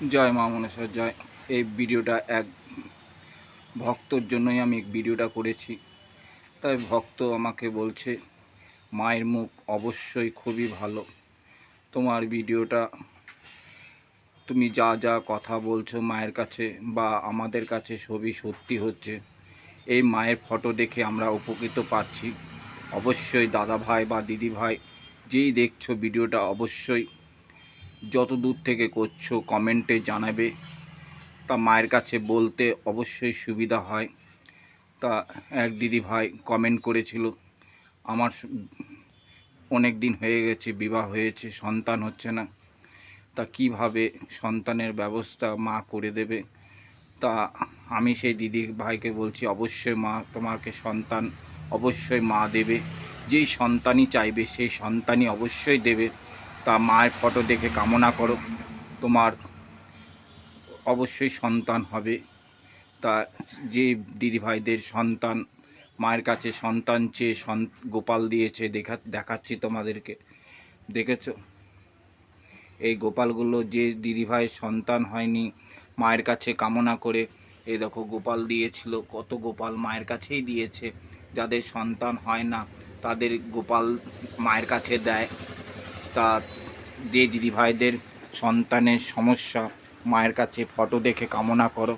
জয় মা মনসা জয়। এই ভিডিওটা এক ভক্তর জন্যই আমি ভিডিওটা করেছি। তাই ভক্ত আমাকে বলছে মায়ের মুখ অবশ্যই খুবই ভালো। তোমার ভিডিওটা তুমি যা যা কথা বলছো মায়ের কাছে বা আমাদের কাছে সবই সত্যি হচ্ছে। এই মায়ের ফটো দেখে আমরা উপকৃত পাচ্ছি। অবশ্যই দাদা ভাই বা দিদি ভাই যেই দেখছো ভিডিওটা অবশ্যই যত দূর থেকে করছো কমেন্টে জানাবে। তা মায়ের কাছে বলতে অবশ্যই সুবিধা হয়। তা এক দিদি ভাই কমেন্ট করেছিল, আমার অনেক দিন হয়ে গেছে, বিবাহ হয়েছে, সন্তান হচ্ছে না, তা কিভাবে সন্তানের ব্যবস্থা মা করে দেবে। তা আমি সেই দিদি ভাইকে বলছি অবশ্যই মা তোমাকে সন্তান অবশ্যই মা দেবে। যেই সন্তানই চাইবে সেই সন্তানই অবশ্যই দেবে। তা মায়ের ফটো দেখে কামনা করো তোমার অবশ্যই সন্তান হবে। তা যে দিদিভাইদের সন্তান মায়ের কাছে সন্তান চেয়ে গোপাল দিয়েছে দেখাচ্ছি তোমাদেরকে, দেখেছো এই গোপালগুলো যে দিদিভাইয়ের সন্তান হয়নি মায়ের কাছে কামনা করে এই দেখো গোপাল দিয়েছিল। কত গোপাল মায়ের কাছেই দিয়েছে, যাদের সন্তান হয় না তাদের গোপাল মায়ের কাছে দেয়। তা যে দিদিভাইদের সন্তানের সমস্যা মায়ের কাছে ফটো দেখে কামনা করো,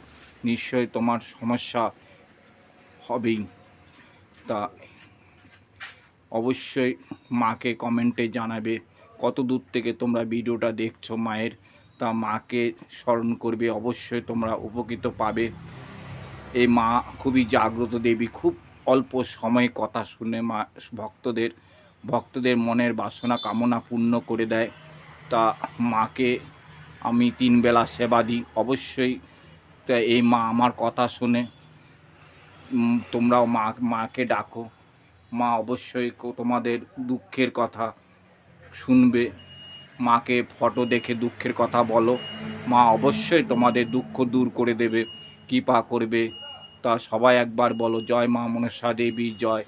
নিশ্চয়ই তোমার সমস্যা হবেই। তা অবশ্যই মাকে কমেন্টে জানাবে কত দূর থেকে তোমরা ভিডিওটা দেখছো মায়ের। তা মাকে স্মরণ করবে, অবশ্যই তোমরা উপকৃত পাবে। এই মা খুবই জাগ্রত দেবী, খুব অল্প সময়ে কথা শুনে মা ভক্তদের মনের বাসনা কামনা পূর্ণ করে দেয়। তা মাকে আমি 3 বেলা সেবা দিই অবশ্যই। তা এই মা আমার কথা শুনে তোমরাও মাকে ডাকো। মা অবশ্যই তোমাদের দুঃখের কথা শুনবে। মাকে ফটো দেখে দুঃখের কথা বলো, মা অবশ্যই তোমাদের দুঃখ দূর করে দেবে, কৃপা করবে। তা সবাই একবার বলো জয় মা মনসা দেবী জয়।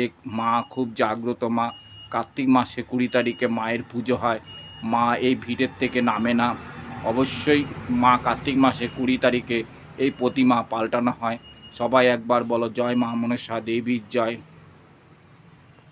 এক মা খুব জাগ্রত মা। কার্তিক মাসে 20 তারিখে মায়ের পুজো হয়। মা এই ভিড়ের থেকে নামে না। অবশ্যই মা কার্তিক মাসে 20 তারিখে এই প্রতিমা পাল্টানো হয়। সবাই একবার বলো জয় মা মনসা দেবীর জয়।